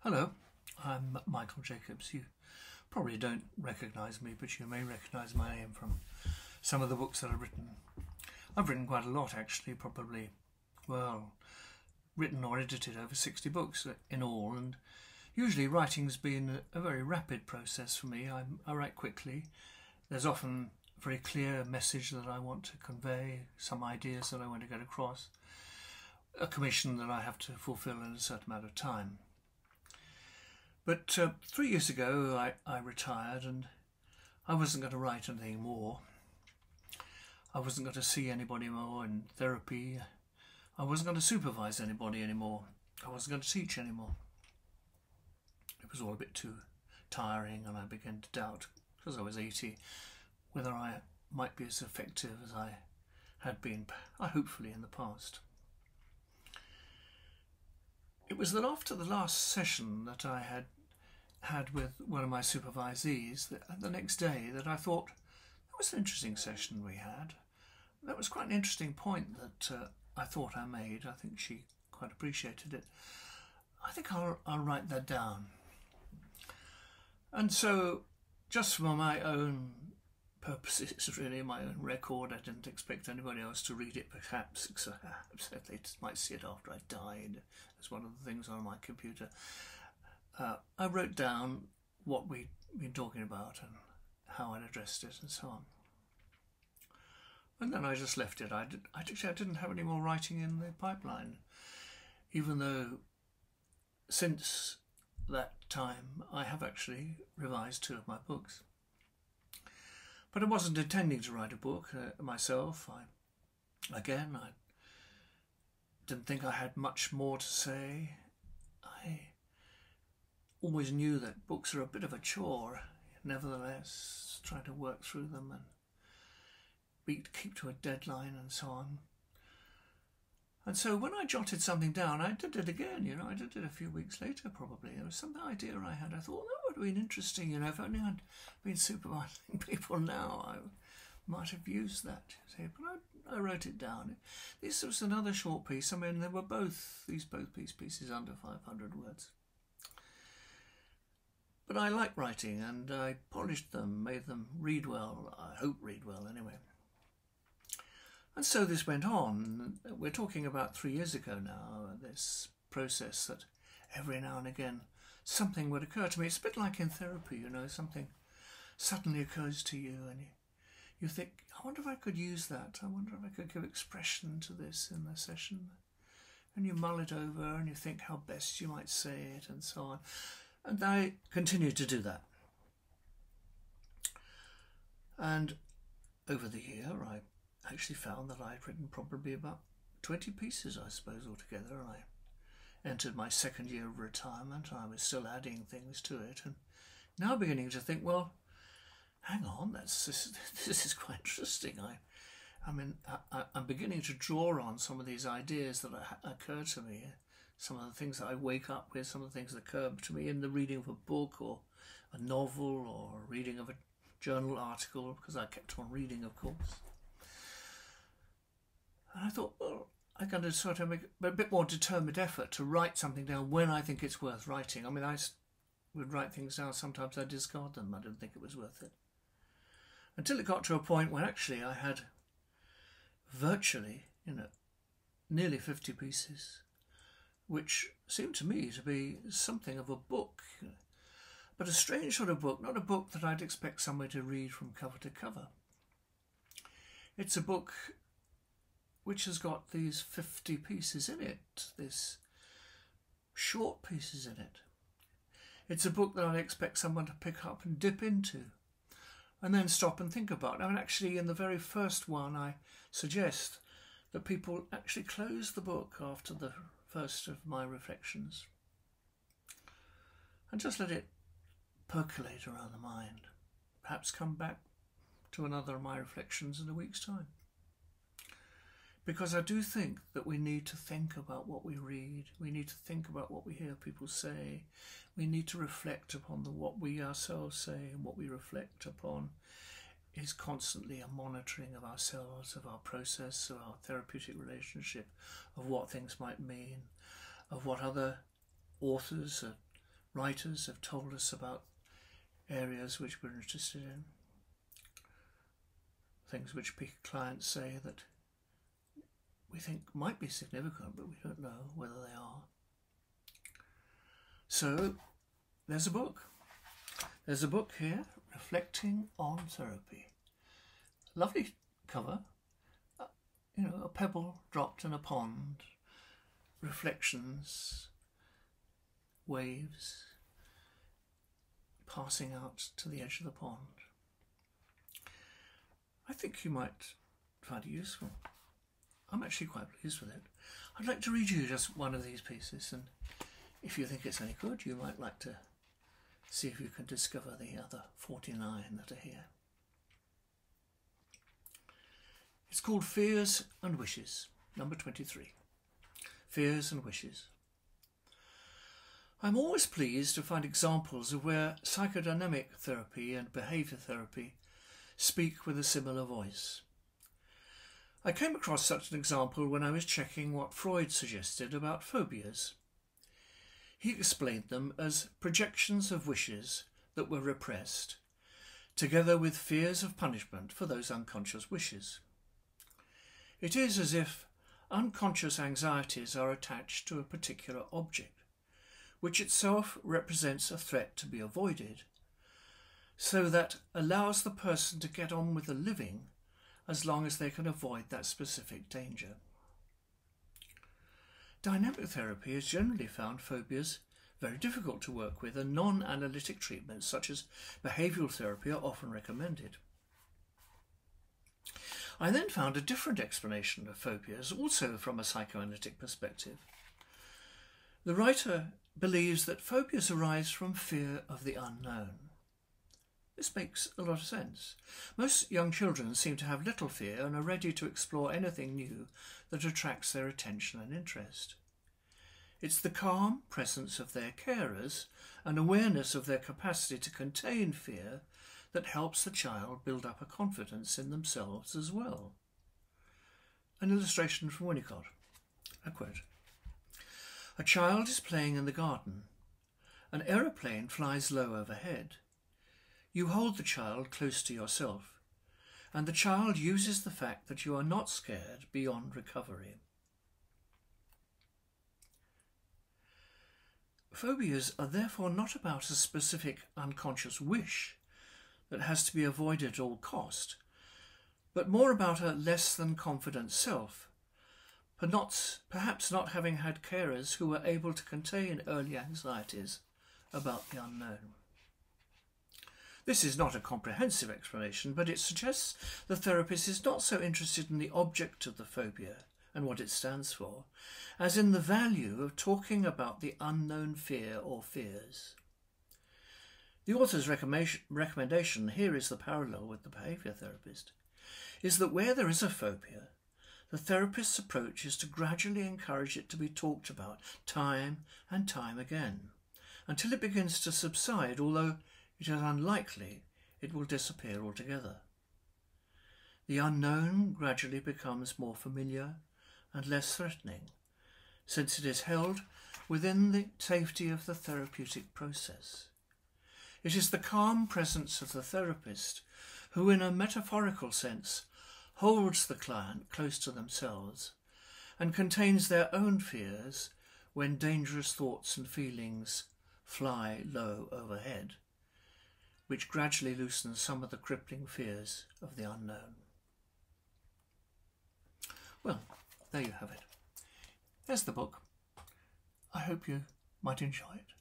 Hello, I'm Michael Jacobs. You probably don't recognise me, but you may recognise my name from some of the books that I've written. I've written quite a lot, actually, probably, written or edited over 60 books in all, and usually writing's been a very rapid process for me. I write quickly. There's often a very clear message that I want to convey, some ideas that I want to get across, a commission that I have to fulfil in a certain amount of time. But 3 years ago I retired, and I wasn't going to write anything more. I wasn't going to see anybody more in therapy. I wasn't going to supervise anybody anymore. I wasn't going to teach anymore. It was all a bit too tiring, and I began to doubt, because I was 80, whether I might be as effective as I had been, hopefully, in the past. It was that after the last session that I had with one of my supervisees, the next day, that I thought, that was an interesting session we had. That was quite an interesting point that I thought I made. I think she quite appreciated it. I think I'll write that down. And so, just for my own purposes, really, my own record, I didn't expect anybody else to read it, perhaps they might see it after I died, as one of the things on my computer. I wrote down what we'd been talking about and how I'd addressed it and so on. And then I just left it. I didn't have any more writing in the pipeline, even though since that time I have actually revised 2 of my books. But I wasn't intending to write a book myself. I didn't think I had much more to say. I always knew that books are a bit of a chore. Nevertheless, trying to work through them and keep to a deadline and so on. And so when I jotted something down, I did it again, I did it a few weeks later probably. There was some idea I had. I thought that would have been interesting, if only I'd been supervising people now, I might have used that. But I wrote it down. This was another short piece. I mean, they were both pieces under 500 words. But I like writing, and I polished them, made them read well. I hope read well anyway. And so this went on. We're talking about 3 years ago now, this process that every now and again something would occur to me. It's a bit like in therapy, something suddenly occurs to you and you think, I wonder if I could use that. I wonder if I could give expression to this in the session. And you mull it over and you think how best you might say it and so on. And I continued to do that. And over the year, I actually found that I'd written probably about 20 pieces, I suppose, altogether. I entered my 2nd year of retirement. I was still adding things to it, and now beginning to think, well, hang on, this is quite interesting. I'm beginning to draw on some of these ideas that occur to me. Some of the things that I wake up with, some of the things that occur to me in the reading of a book or a novel or reading of a journal article, because I kept on reading, of course. And I thought, well, I'm going to sort of make a bit more determined effort to write something down when I think it's worth writing. I mean, I would write things down, sometimes I discard them. I didn't think it was worth it. Until it got to a point when actually I had virtually, nearly 50 pieces, which seemed to me to be something of a book, but a strange sort of book, not a book that I'd expect somebody to read from cover to cover. It's a book which has got these 50 pieces in it, these short pieces in it. It's a book that I'd expect someone to pick up and dip into, and then stop and think about. I mean, actually, in the very first one, I suggest that people actually close the book after the first of my reflections and just let it percolate around the mind. Perhaps come back to another of my reflections in a week's time. Because I do think that we need to think about what we read. We need to think about what we hear people say. We need to reflect upon what we ourselves say, and what we reflect upon is constantly a monitoring of ourselves, of our process, of our therapeutic relationship, of what things might mean, of what other authors have writers have told us about areas which we're interested in, things which clients say that we think might be significant, but we don't know whether they are. So there's a book. There's a book here, Reflecting on Therapy. Lovely cover, a pebble dropped in a pond, reflections, waves passing out to the edge of the pond. I think you might find it useful. I'm actually quite pleased with it. I'd like to read you just one of these pieces, and if you think it's any good, you might like to see if you can discover the other 49 that are here. It's called Fears and Wishes, number 23. Fears and Wishes. I'm always pleased to find examples of where psychodynamic therapy and behaviour therapy speak with a similar voice. I came across such an example when I was checking what Freud suggested about phobias. He explained them as projections of wishes that were repressed, together with fears of punishment for those unconscious wishes. It is as if unconscious anxieties are attached to a particular object, which itself represents a threat to be avoided, so that allows the person to get on with the living as long as they can avoid that specific danger. Dynamic therapy has generally found phobias very difficult to work with, and non-analytic treatments such as behavioural therapy are often recommended. I then found a different explanation of phobias, also from a psychoanalytic perspective. The writer believes that phobias arise from fear of the unknown. This makes a lot of sense. Most young children seem to have little fear and are ready to explore anything new that attracts their attention and interest. It's the calm presence of their carers and awareness of their capacity to contain fear that helps the child build up a confidence in themselves as well. An illustration from Winnicott. A quote. A child is playing in the garden. An aeroplane flies low overhead. You hold the child close to yourself, and the child uses the fact that you are not scared beyond recovery. Phobias are therefore not about a specific unconscious wish that has to be avoided at all cost, but more about a less than confident self, perhaps not having had carers who were able to contain early anxieties about the unknown. This is not a comprehensive explanation, but it suggests the therapist is not so interested in the object of the phobia and what it stands for, as in the value of talking about the unknown fear or fears. The author's recommendation, here is the parallel with the behaviour therapist, is that where there is a phobia, the therapist's approach is to gradually encourage it to be talked about time and time again, until it begins to subside, although it is unlikely it will disappear altogether. The unknown gradually becomes more familiar and less threatening, since it is held within the safety of the therapeutic process. It is the calm presence of the therapist who, in a metaphorical sense, holds the client close to themselves and contains their own fears when dangerous thoughts and feelings fly low overhead, which gradually loosens some of the crippling fears of the unknown. Well, there you have it. There's the book. I hope you might enjoy it.